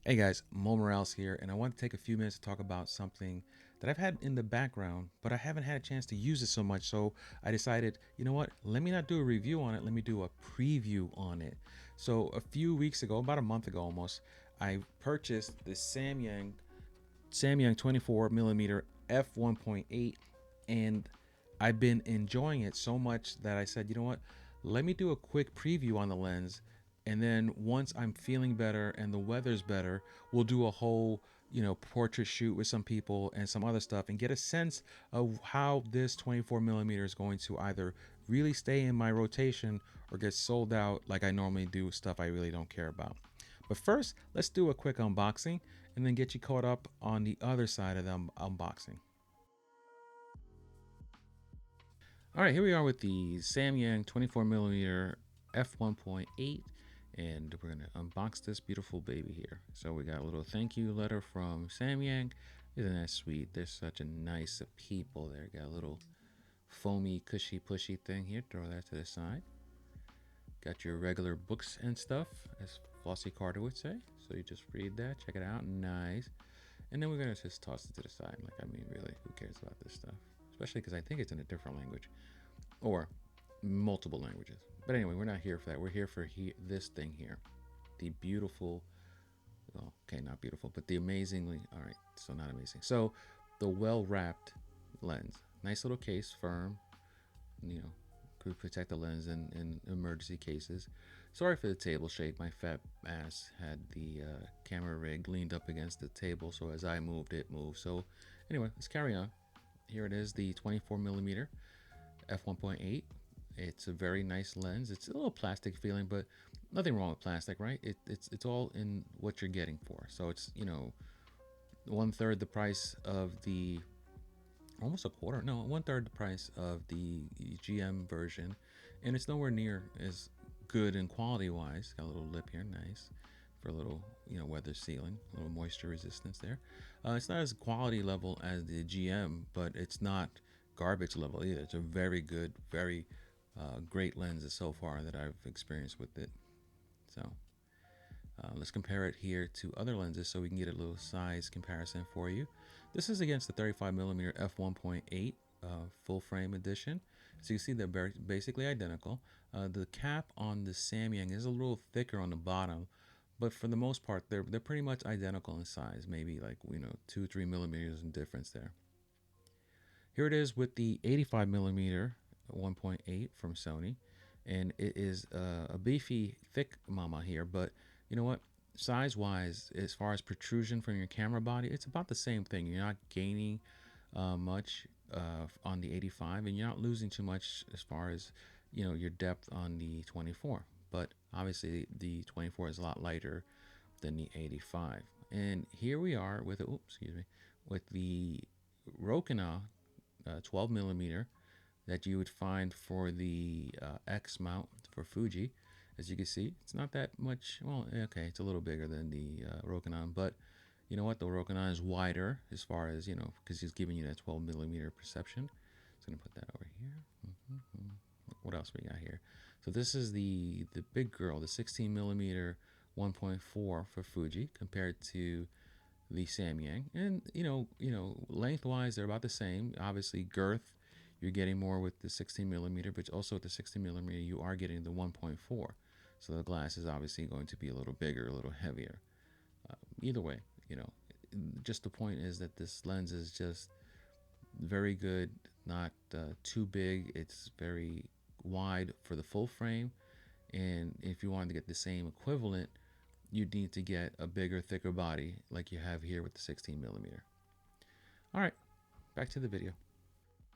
Hey guys, Mo Morales here, and I want to take a few minutes to talk about something that I've had in the background, but I haven't had a chance to use it so much. So I decided, you know what, let me not do a review on it, let me do a preview on it. So a few weeks ago, about a month ago almost, I purchased the Samyang 24mm f1.8, and I've been enjoying it so much that I said, you know what, let me do a quick preview on the lens, and then once I'm feeling better and the weather's better, we'll do a whole, portrait shoot with some people and some other stuff and get a sense of how this 24mm is going to either really stay in my rotation or get sold out like I normally do stuff I really don't care about. But first, let's do a quick unboxing and then get you caught up on the other side of the unboxing. All right, here we are with the Samyang 24mm f1.8, and we're gonna unbox this beautiful baby here. So we got a little thank you letter from Samyang. Isn't that sweet? They're such a nice people there. Got a little foamy, cushy, pushy thing here. Throw that to the side. Got your regular books and stuff, as Flossie Carter would say. So you just read that, check it out, nice. And then we're gonna just toss it to the side. Like, I mean, really, who cares about this stuff? Especially because I think it's in a different language, or multiple languages. But anyway, we're not here for that. We're here for this thing here, the beautiful. Well, okay, not beautiful, but the amazingly. All right, so not amazing. So the well-wrapped lens, nice little case, firm. You know, could protect the lens in emergency cases. Sorry for the table shake. My fat ass had the camera rig leaned up against the table, so as I moved, it moved. So anyway, let's carry on. Here it is, the 24mm f1.8. It's a very nice lens. It's a little plastic feeling, but nothing wrong with plastic, right? It's all in what you're getting for. So it's, 1/3 the price of the, almost a quarter, no, 1/3 the price of the GM version, and it's nowhere near as good in quality wise. Got a little lip here, nice for a little, weather sealing, a little moisture resistance there. It's not as quality level as the GM, but it's not garbage level either. It's a very good, very great lens so far that I've experienced with it. So let's compare it here to other lenses so we can get a little size comparison for you. This is against the 35mm f1.8 full frame edition. So you see they're basically identical. The cap on the Samyang is a little thicker on the bottom, but for the most part they're pretty much identical in size, maybe like 2-3 millimeters in difference there. Here it is with the 85mm 1.8 from Sony, and it is a beefy thick mama here, but you know what, size wise, as far as protrusion from your camera body, it's about the same thing. You're not gaining much on the 85, and you're not losing too much as far as your depth on the 24, but obviously the 24 is a lot lighter than the 85. And here we are with with the Rokina 12mm that you would find for the X mount for Fuji. As you can see, it's not that much. Well, okay, it's a little bigger than the Rokinon, but you know what? The Rokinon is wider as far as, because he's giving you that 12mm perception. So I'm gonna put that over here. What else we got here? So this is the big girl, the 16mm 1.4 for Fuji compared to the Samyang, and lengthwise they're about the same. Obviously, girth, you're getting more with the 16mm, but also with the 16mm you are getting the 1.4. So the glass is obviously going to be a little bigger, a little heavier. Either way, just the point is that this lens is just very good, not too big. It's very wide for the full frame, and if you wanted to get the same equivalent, you'd need to get a bigger, thicker body like you have here with the 16mm. All right, back to the video.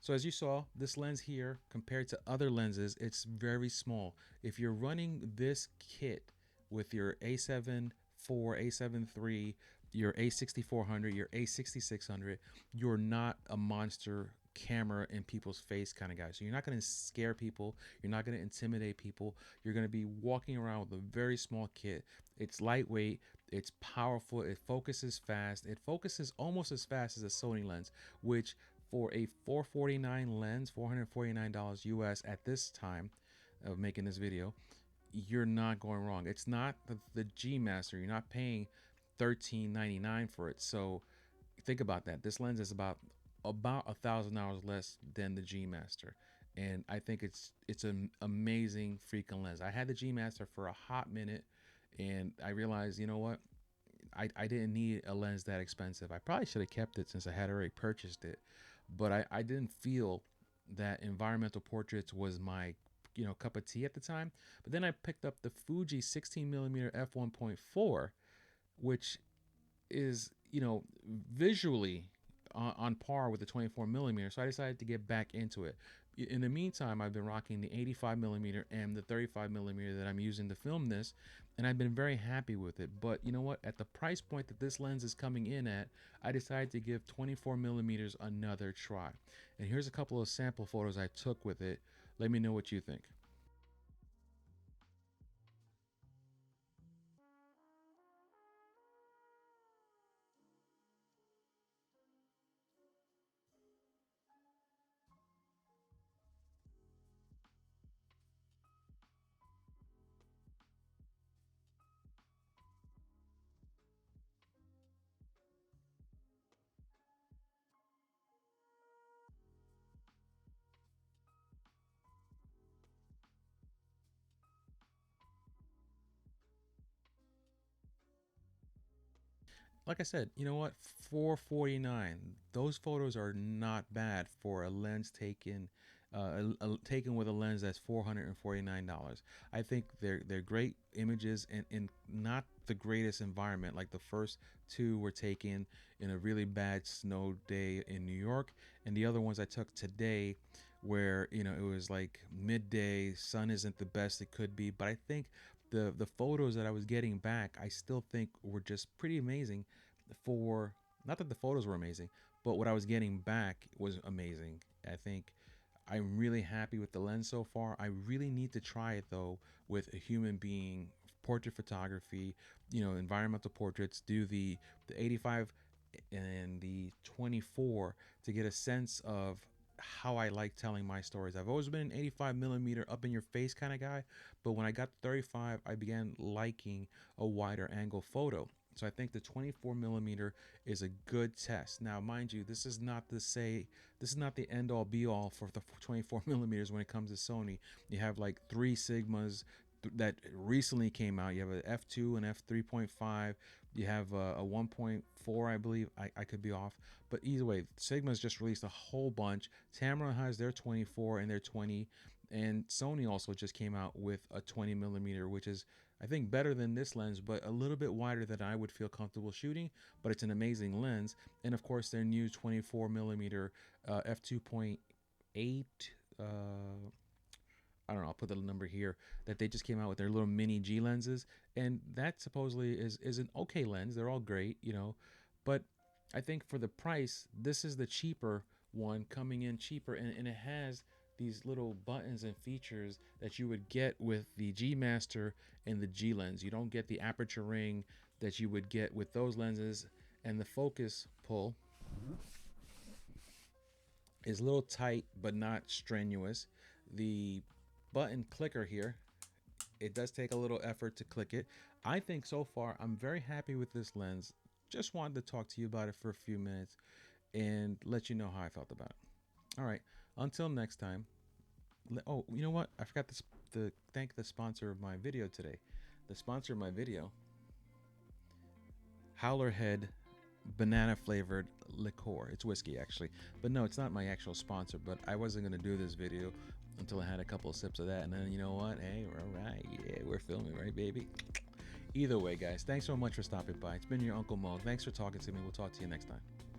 So as you saw, this lens here, compared to other lenses, it's very small. If you're running this kit with your A7 IV, A7 III, your A6400, your A6600, you're not a monster camera in people's face kind of guy. So you're not going to scare people. You're not going to intimidate people. You're going to be walking around with a very small kit. It's lightweight. It's powerful. It focuses fast. It focuses almost as fast as a Sony lens, which for a $449 lens, $449 US at this time of making this video, you're not going wrong. It's not the G Master. You're not paying $13.99 for it. So think about that. This lens is about $1,000 less than the G Master, and I think it's an amazing freaking lens. I had the G Master for a hot minute, and I realized, you know what, I didn't need a lens that expensive. I probably should have kept it since I had already purchased it, but I didn't feel that environmental portraits was my cup of tea at the time. But then I picked up the Fuji 16mm f1.4, which is visually on par with the 24 millimeter. So I decided to get back into it. In the meantime, I've been rocking the 85 millimeter and the 35 millimeter that I'm using to film this, and I've been very happy with it. But you know what? At the price point that this lens is coming in at, I decided to give 24 millimeters another try. And here's a couple of sample photos I took with it. Let me know what you think. Like I said, you know what? 449. Those photos are not bad for a lens taken, taken with a lens that's $449. I think they're great images in not the greatest environment. Like the first two were taken in a really bad snow day in New York, and the other ones I took today, where it was like midday, sun isn't the best it could be. But I think the photos that I was getting back, I still think were just pretty amazing. For not that the photos were amazing, but what I was getting back was amazing. I think I'm really happy with the lens so far. I really need to try it though with a human being, portrait photography, environmental portraits, do the 85 and the 24 to get a sense of how I like telling my stories. I've always been an 85 millimeter up in your face kind of guy, but when I got the 35, I began liking a wider angle photo. So I think the 24 millimeter is a good test. Now, mind you, this is not the end all be all for the 24 millimeters when it comes to Sony. You have like three Sigmas that recently came out. You have an f2 and f3.5. You have a 1.4, I believe. I could be off, but either way, Sigma's just released a whole bunch. Tamron has their 24 and their 20, and Sony also just came out with a 20 millimeter, which is, I think, better than this lens, but a little bit wider than I would feel comfortable shooting. But it's an amazing lens. And of course, their new 24 millimeter f2.8. I don't know, I'll put the number here, that they just came out with their little mini G lenses, and that supposedly is an okay lens. They're all great, but I think for the price, this is the cheaper one, coming in cheaper, and it has these little buttons and features that you would get with the G Master and the G lens. You don't get the aperture ring that you would get with those lenses, and the focus pull is a little tight but not strenuous. The button clicker here, it does take a little effort to click it. I think so far I'm very happy with this lens. Just wanted to talk to you about it for a few minutes and let you know how I felt about it. All right, until next time. Oh, you know what, I forgot to thank the sponsor of my video today. The sponsor of my video, Howlerhead banana flavored liqueur. It's whiskey actually, but no, it's not my actual sponsor. But I wasn't gonna do this video until I had a couple of sips of that, and then you know what, hey, we're all right, yeah, we're filming, right baby? Either way, guys, thanks so much for stopping by. It's been your Uncle Mo. Thanks for talking to me. We'll talk to you next time.